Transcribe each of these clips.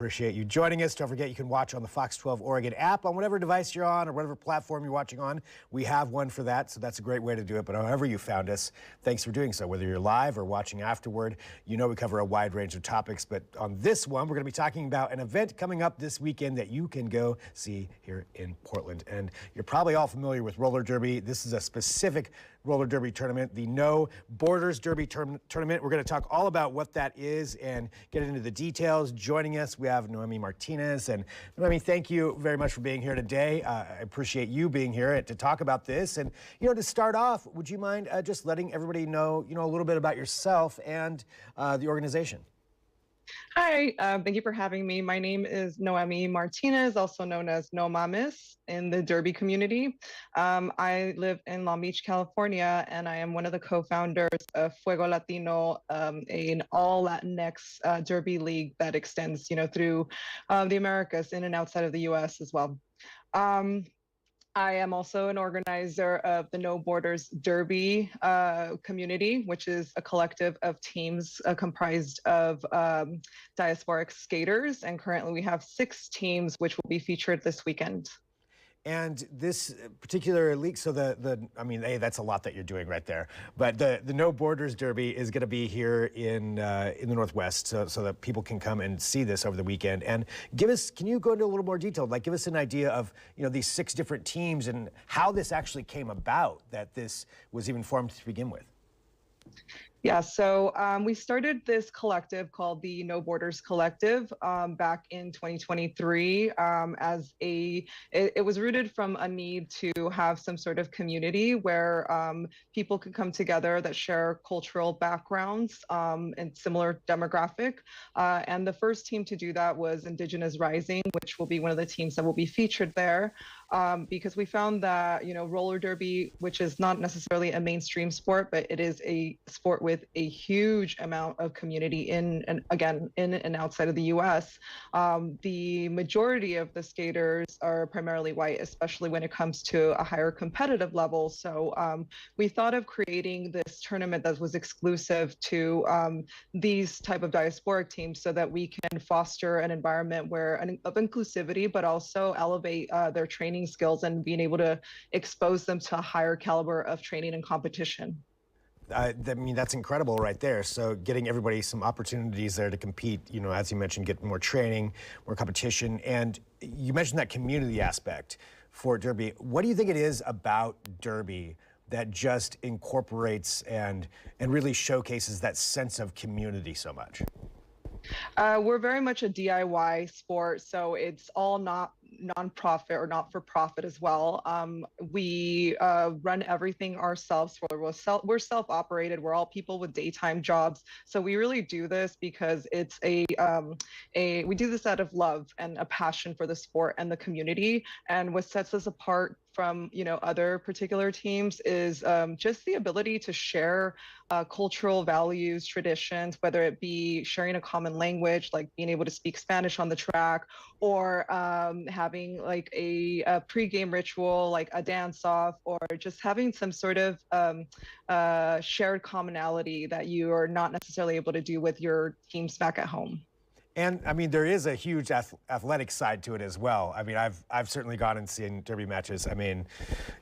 Appreciate you joining us. Don't forget you can watch on the Fox 12 Oregon app on whatever device you're on or whatever platform you're watching on. We have one for that, so that's a great way to do it. But however you found us, thanks for doing so. Whether you're live or watching afterward, you know we cover a wide range of topics. But on this one, we're going to be talking about an event coming up this weekend that you can go see here in Portland. And you're probably all familiar with roller derby. This is a specific roller derby tournament, the No Borders Derby tournament. We're going to talk all about what that is and get into the details. Joining us, we have Nohemy Martinez. And Nohemy, thank you very much for being here today. I appreciate you being here to talk about this. And, to start off, would you mind just letting everybody know, a little bit about yourself and the organization? Hi, thank you for having me. My name is Nohemy Martinez, also known as No Mames in the Derby community. I live in Long Beach, California, and I am one of the co-founders of Fuego, Latino, an all Latinx Derby league that extends, through the Americas, in and outside of the U.S. as well. I am also an organizer of the No Borders Derby community, which is a collective of teams comprised of diasporic skaters. And currently we have 6 teams which will be featured this weekend. And this particular league, so hey, that's a lot that you're doing right there. But the No Borders Derby is going to be here in the Northwest, so that people can come and see this over the weekend. And can you go into a little more detail? Like, give us an idea of these 6 different teams and how this actually came about, that this was even formed to begin with. Yeah, so we started this collective called the No Borders Collective back in 2023 it was rooted from a need to have some sort of community where people could come together that share cultural backgrounds and similar demographic. And the first team to do that was Indigenous Rising, which will be one of the teams that will be featured there. Because we found that, roller derby, which is not necessarily a mainstream sport, but it is a sport with a huge amount of community in and outside of the U.S. The majority of the skaters are primarily white, especially when it comes to a higher competitive level. So we thought of creating this tournament that was exclusive to these type of diasporic teams so that we can foster an environment of inclusivity, but also elevate their training skills and being able to expose them to a higher caliber of training and competition. That's incredible right there. So getting everybody some opportunities there to compete, as you mentioned, get more training, more competition. And you mentioned that community aspect for Derby. What do you think it is about Derby that just incorporates and really showcases that sense of community so much? We're very much a DIY sport, so it's all not nonprofit or not-for-profit as well. We run everything ourselves. We're self-operated. We're all people with daytime jobs, so we really do this because it's we do this out of love and a passion for the sport and the community. And what sets us apart from other particular teams is just the ability to share cultural values, traditions, whether it be sharing a common language, like being able to speak Spanish on the track, or having like a pre-game ritual, like a dance-off, or just having some sort of shared commonality that you are not necessarily able to do with your teams back at home. And there is a huge athletic side to it as well. I've certainly gone and seen derby matches.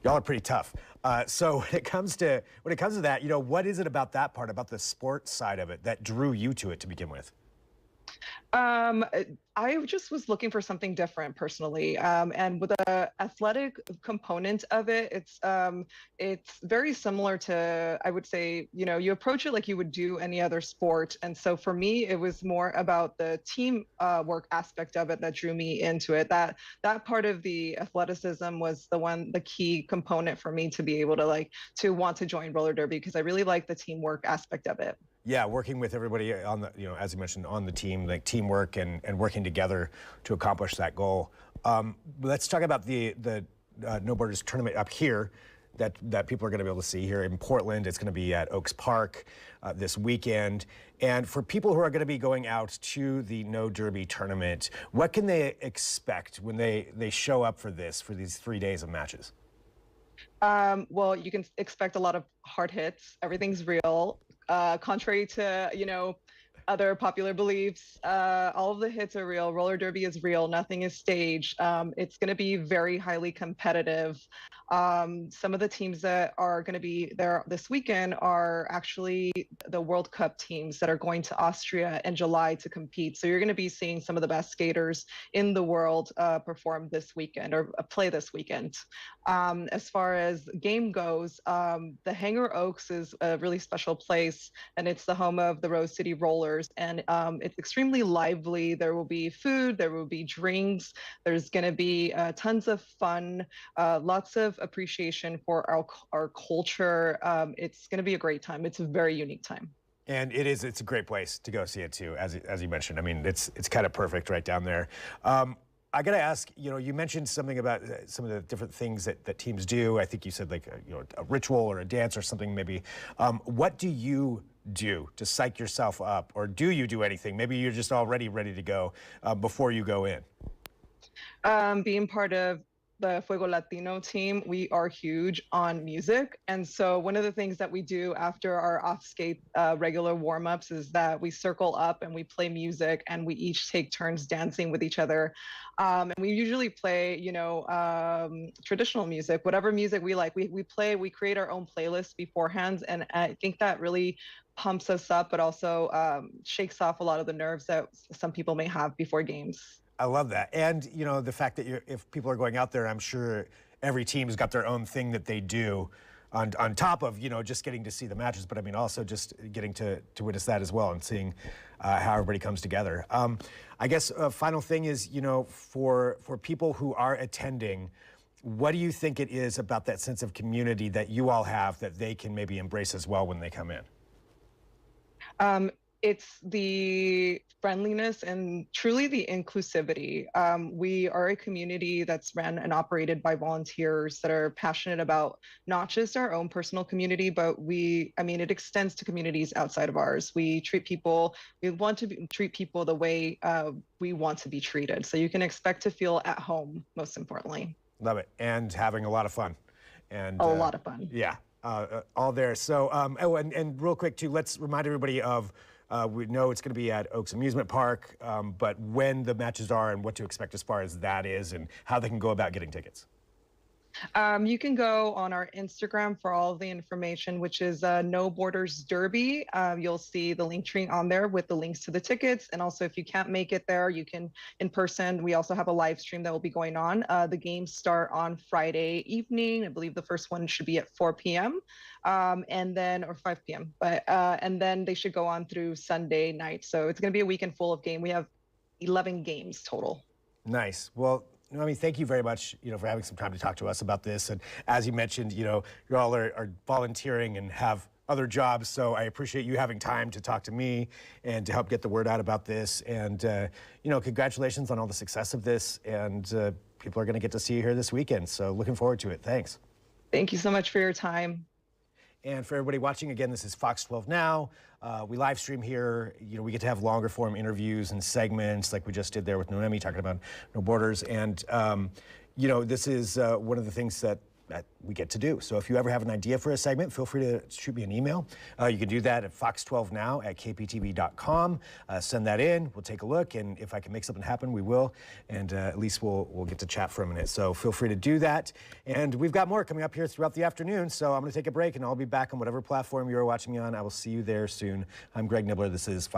Y'all are pretty tough. So when it comes to that, what is it about that part, about the sports side of it, that drew you to it to begin with? I just was looking for something different personally, and with the athletic component of it, it's very similar to, I would say, you approach it like you would do any other sport. And so for me, it was more about the team work aspect of it that drew me into it. That part of the athleticism was the key component for me to be able to want to join roller derby, because I really like the teamwork aspect of it. Yeah, working with everybody on the, as you mentioned, on the team, like teamwork and working together to accomplish that goal. Let's talk about the No Borders tournament up here that people are going to be able to see here in Portland. It's going to be at Oaks Park this weekend. And for people who are going to be going out to the No Derby tournament, what can they expect when they show up for these 3 days of matches? Well, you can expect a lot of hard hits. Everything's real. Contrary to, other popular beliefs. All of the hits are real. Roller derby is real. Nothing is staged. It's going to be very highly competitive. Some of the teams that are going to be there this weekend are actually the World Cup teams that are going to Austria in July to compete. So you're going to be seeing some of the best skaters in the world perform this weekend or play this weekend. As far as game goes, the Hanger Oaks is a really special place, and it's the home of the Rose City Rollers. And it's extremely lively. There will be food, there will be drinks, there's going to be tons of fun, lots of appreciation for our culture. It's going to be a great time. It's a very unique time. And it's a great place to go see it too, as you mentioned. I mean, it's kind of perfect right down there. I got to ask, you mentioned something about some of the different things that teams do. I think you said like a ritual or a dance or something maybe. What do you do to psych yourself up, or do you do anything? Maybe you're just already ready to go before you go in. Being part of the Fuego Latino team, we are huge on music. And so one of the things that we do after our off-skate regular warm-ups is that we circle up and we play music, and we each take turns dancing with each other. And we usually play, traditional music, whatever music we like. We create our own playlists beforehand. And I think that really pumps us up, but also shakes off a lot of the nerves that some people may have before games. I love that. And, the fact that if people are going out there, I'm sure every team's got their own thing that they do on top of, just getting to see the matches. But I mean, also just getting to witness that as well and seeing how everybody comes together. I guess a final thing is, for people who are attending, what do you think it is about that sense of community that you all have that they can maybe embrace as well when they come in? It's the friendliness and truly the inclusivity. We are a community that's run and operated by volunteers that are passionate about not just our own personal community, but it extends to communities outside of ours. We want to treat people the way we want to be treated. So you can expect to feel at home, most importantly. Love it. And having a lot of fun. And a lot of fun. Yeah, all there. So, and real quick too, let's remind everybody of, we know it's going to be at Oaks Amusement Park, but when the matches are and what to expect as far as that is and how they can go about getting tickets. You can go on our Instagram for all of the information, which is No Borders Derby. You'll see the link tree on there with the links to the tickets. And also, if you can't make it there, you can in person. We also have a live stream that will be going on. The games start on Friday evening. I believe the first one should be at 4 p.m. Or 5 p.m. And then they should go on through Sunday night. So it's going to be a weekend full of game. We have 11 games total. Nice. Well, Nohemy, thank you very much, for having some time to talk to us about this. And as you mentioned, you all are volunteering and have other jobs. So I appreciate you having time to talk to me and to help get the word out about this. And, congratulations on all the success of this. And people are going to get to see you here this weekend. So looking forward to it. Thanks. Thank you so much for your time. And for everybody watching, again, this is Fox 12 Now. We live stream here. We get to have longer form interviews and segments like we just did there with Nohemy talking about No Borders. And, this is one of the things that we get to do. So if you ever have an idea for a segment, feel free to shoot me an email. You can do that at fox12now@kptv.com. Send that in. We'll take a look. And if I can make something happen, we will. And at least we'll get to chat for a minute. So feel free to do that. And we've got more coming up here throughout the afternoon. So I'm going to take a break and I'll be back on whatever platform you're watching me on. I will see you there soon. I'm Greg Nibbler. This is Fox.